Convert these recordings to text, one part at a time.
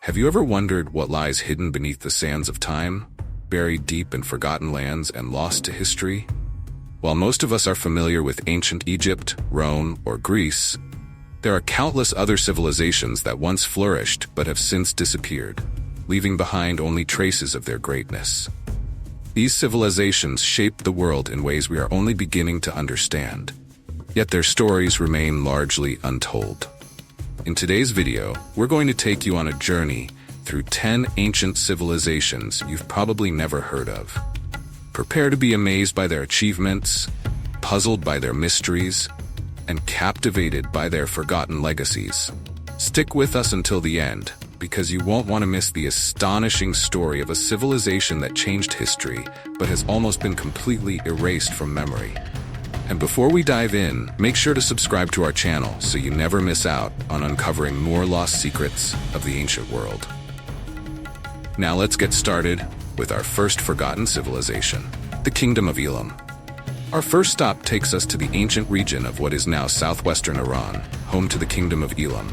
Have you ever wondered what lies hidden beneath the sands of time, buried deep in forgotten lands and lost to history? While most of us are familiar with ancient Egypt, Rome, or Greece, there are countless other civilizations that once flourished but have since disappeared, leaving behind only traces of their greatness. These civilizations shaped the world in ways we are only beginning to understand, yet their stories remain largely untold. In today's video, we're going to take you on a journey through 10 ancient civilizations you've probably never heard of. Prepare to be amazed by their achievements, puzzled by their mysteries, and captivated by their forgotten legacies. Stick with us until the end, because you won't want to miss the astonishing story of a civilization that changed history, but has almost been completely erased from memory. And before we dive in, make sure to subscribe to our channel so you never miss out on uncovering more lost secrets of the ancient world. Now let's get started with our first forgotten civilization, the Kingdom of Elum. Our first stop takes us to the ancient region of what is now southwestern Iran, home to the Kingdom of Elum.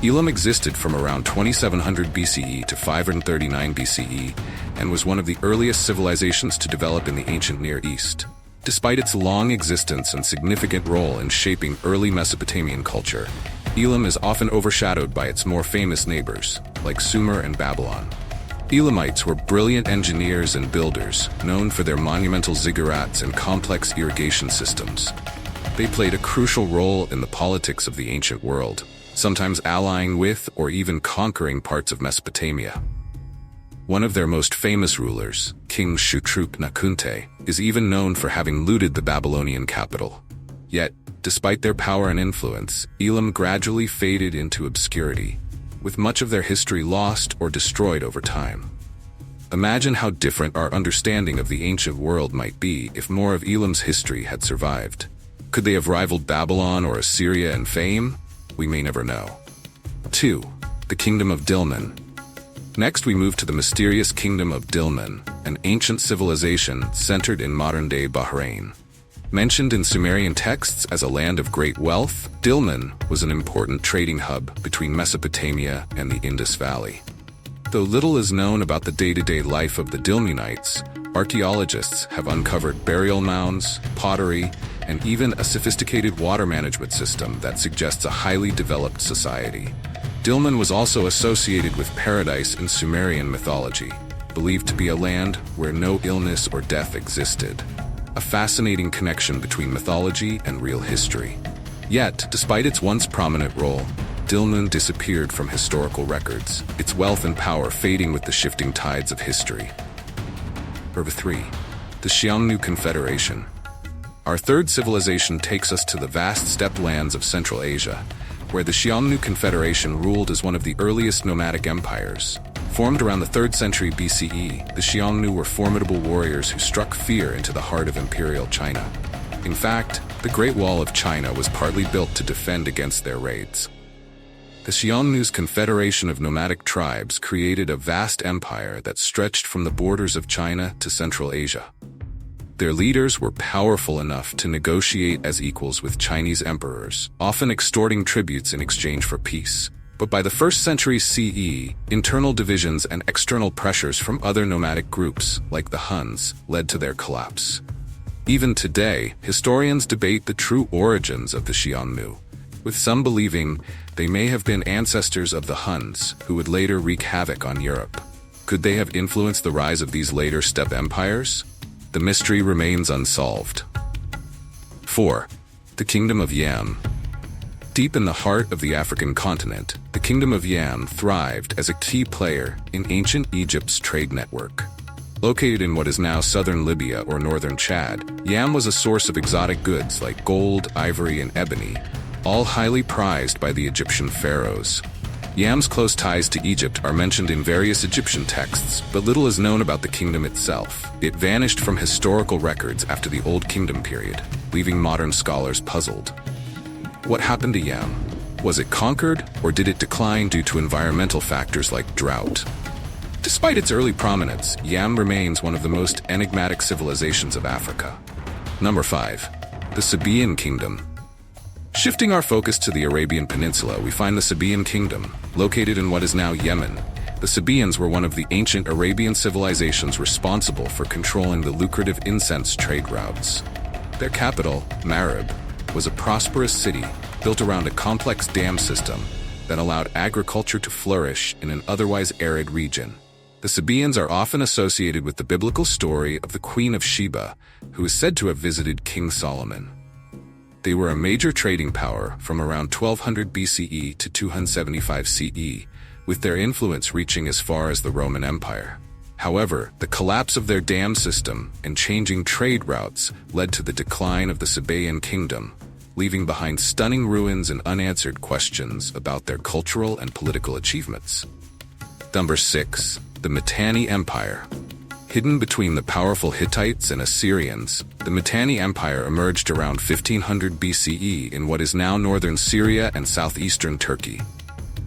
Elum existed from around 2700 BCE to 539 BCE and was one of the earliest civilizations to develop in the ancient Near East. Despite its long existence and significant role in shaping early Mesopotamian culture, Elum is often overshadowed by its more famous neighbors, like Sumer and Babylon. Elamites were brilliant engineers and builders, known for their monumental ziggurats and complex irrigation systems. They played a crucial role in the politics of the ancient world, sometimes allying with or even conquering parts of Mesopotamia. One of their most famous rulers, King Shutruk-Nakhunte, is even known for having looted the Babylonian capital. Yet, despite their power and influence, Elum gradually faded into obscurity, with much of their history lost or destroyed over time. Imagine how different our understanding of the ancient world might be if more of Elum's history had survived. Could they have rivaled Babylon or Assyria in fame? We may never know. 2. The Kingdom of Dilmun. Next, we move to the mysterious Kingdom of Dilmun, an ancient civilization centered in modern-day Bahrain. Mentioned in Sumerian texts as a land of great wealth, Dilmun was an important trading hub between Mesopotamia and the Indus Valley. Though little is known about the day-to-day life of the Dilmunites, archaeologists have uncovered burial mounds, pottery, and even a sophisticated water management system that suggests a highly developed society. Dilmun was also associated with paradise in Sumerian mythology, believed to be a land where no illness or death existed. A fascinating connection between mythology and real history. Yet, despite its once prominent role, Dilmun disappeared from historical records, its wealth and power fading with the shifting tides of history. Number 3. The Xiongnu Confederation. Our third civilization takes us to the vast steppe lands of Central Asia, where the Xiongnu Confederation ruled as one of the earliest nomadic empires. Formed around the 3rd century BCE, the Xiongnu were formidable warriors who struck fear into the heart of imperial China. In fact, the Great Wall of China was partly built to defend against their raids. The Xiongnu's confederation of nomadic tribes created a vast empire that stretched from the borders of China to Central Asia. Their leaders were powerful enough to negotiate as equals with Chinese emperors, often extorting tributes in exchange for peace. But by the 1st century CE, internal divisions and external pressures from other nomadic groups, like the Huns, led to their collapse. Even today, historians debate the true origins of the Xiongnu, with some believing they may have been ancestors of the Huns, who would later wreak havoc on Europe. Could they have influenced the rise of these later steppe empires? The mystery remains unsolved. 4. The Kingdom of Yam. Deep in the heart of the African continent, the Kingdom of Yam thrived as a key player in ancient Egypt's trade network. Located in what is now southern Libya or northern Chad, Yam was a source of exotic goods like gold, ivory, and ebony, all highly prized by the Egyptian pharaohs. Yam's close ties to Egypt are mentioned in various Egyptian texts, but little is known about the kingdom itself. It vanished from historical records after the Old Kingdom period, leaving modern scholars puzzled. What happened to Yam? Was it conquered, or did it decline due to environmental factors like drought? Despite its early prominence, Yam remains one of the most enigmatic civilizations of Africa. Number 5. The Sian Kingdom. Shifting our focus to the Arabian Peninsula, we find the Sian Kingdom, located in what is now Yemen. The Sabaeans were one of the ancient Arabian civilizations responsible for controlling the lucrative incense trade routes. Their capital, Marib, was a prosperous city built around a complex dam system that allowed agriculture to flourish in an otherwise arid region. The Sabaeans are often associated with the biblical story of the Queen of Sheba, who is said to have visited King Solomon. They were a major trading power from around 1200 BCE to 275 CE, with their influence reaching as far as the Roman Empire. However, the collapse of their dam system and changing trade routes led to the decline of the Sabaean Kingdom, leaving behind stunning ruins and unanswered questions about their cultural and political achievements. Number 6. The Matani Empire. Hidden between the powerful Hittites and Assyrians, the Matani Empire emerged around 1500 BCE in what is now northern Syria and southeastern Turkey.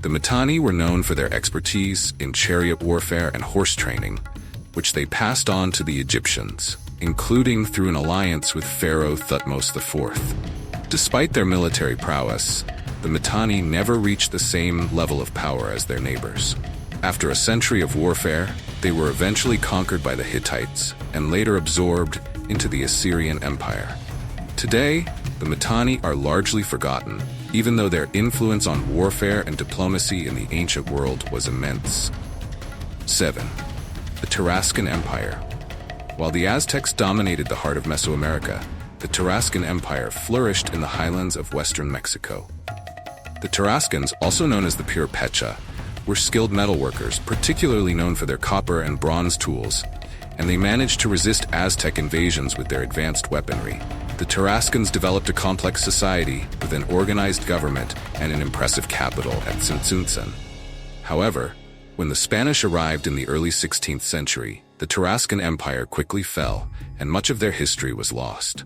The Matani were known for their expertise in chariot warfare and horse training, which they passed on to the Egyptians, including through an alliance with Pharaoh Thutmose IV. Despite their military prowess, the Matani never reached the same level of power as their neighbors. After a century of warfare, they were eventually conquered by the Hittites and later absorbed into the Assyrian Empire. Today, the Matani are largely forgotten, even though their influence on warfare and diplomacy in the ancient world was immense. 7. The Taskan Empire. While the Aztecs dominated the heart of Mesoamerica, the Taskan Empire flourished in the highlands of western Mexico. The Tarascans, also known as the Pure Pecha, were skilled metalworkers, particularly known for their copper and bronze tools, and they managed to resist Aztec invasions with their advanced weaponry. The Tarascans developed a complex society with an organized government and an impressive capital at Tzintzuntzan. However, when the Spanish arrived in the early 16th century, the Taskan Empire quickly fell, and much of their history was lost.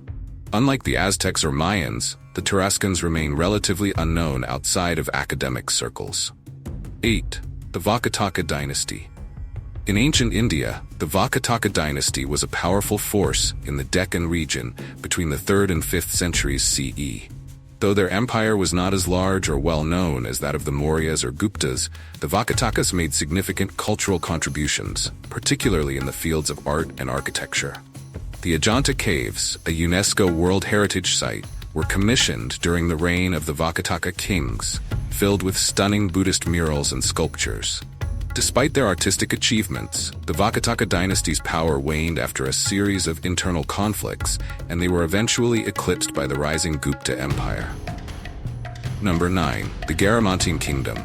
Unlike the Aztecs or Mayans, the Tarascans remain relatively unknown outside of academic circles. 8. The Vakataka Dynasty. In ancient India, the Vakataka Dynasty was a powerful force in the Deccan region between the 3rd and 5th centuries CE. Though their empire was not as large or well-known as that of the Mauryas or Guptas, the Vakatakas made significant cultural contributions, particularly in the fields of art and architecture. The Ajanta Caves, a UNESCO World Heritage Site, were commissioned during the reign of the Vakataka kings, filled with stunning Buddhist murals and sculptures. Despite their artistic achievements, the Vakataka dynasty's power waned after a series of internal conflicts, and they were eventually eclipsed by the rising Gupta Empire. Number 9. The Ganten Kingdom.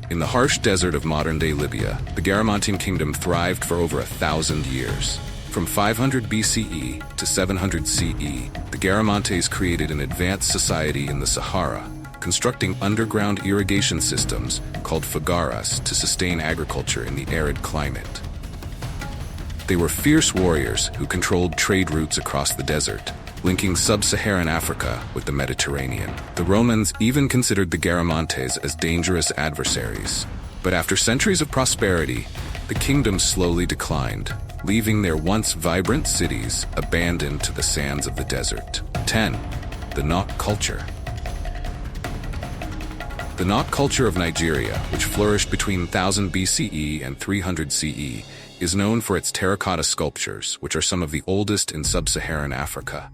In the harsh desert of modern-day Libya, the Ganten Kingdom thrived for over 1,000 years. From 500 BCE to 700 CE, the Garamantes created an advanced society in the Sahara, constructing underground irrigation systems called fagaras to sustain agriculture in the arid climate. They were fierce warriors who controlled trade routes across the desert, linking sub-Saharan Africa with the Mediterranean. The Romans even considered the Garamantes as dangerous adversaries. But after centuries of prosperity, the kingdom slowly declined, leaving their once vibrant cities abandoned to the sands of the desert. 10. The Nok culture. The Nok culture of Nigeria, which flourished between 1000 BCE and 300 CE, is known for its terracotta sculptures, which are some of the oldest in sub-Saharan Africa.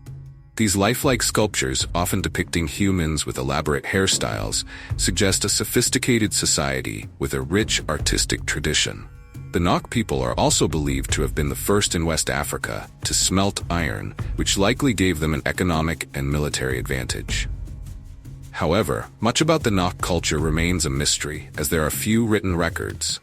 These lifelike sculptures, often depicting humans with elaborate hairstyles, suggest a sophisticated society with a rich artistic tradition. The Nok people are also believed to have been the first in West Africa to smelt iron, which likely gave them an economic and military advantage. However, much about the Nok culture remains a mystery, as there are few written records,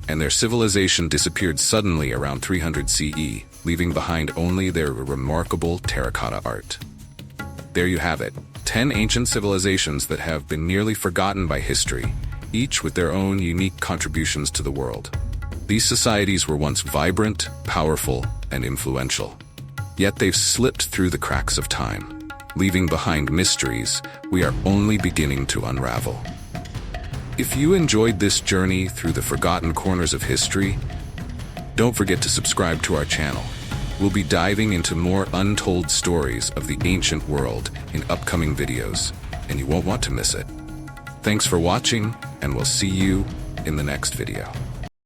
and their civilization disappeared suddenly around 300 CE, leaving behind only their remarkable terracotta art. There you have it, 10 ancient civilizations that have been nearly forgotten by history, each with their own unique contributions to the world. These societies were once vibrant, powerful, and influential. Yet they've slipped through the cracks of time, leaving behind mysteries we are only beginning to unravel. If you enjoyed this journey through the forgotten corners of history, don't forget to subscribe to our channel. We'll be diving into more untold stories of the ancient world in upcoming videos, and you won't want to miss it. Thanks for watching, and we'll see you in the next video.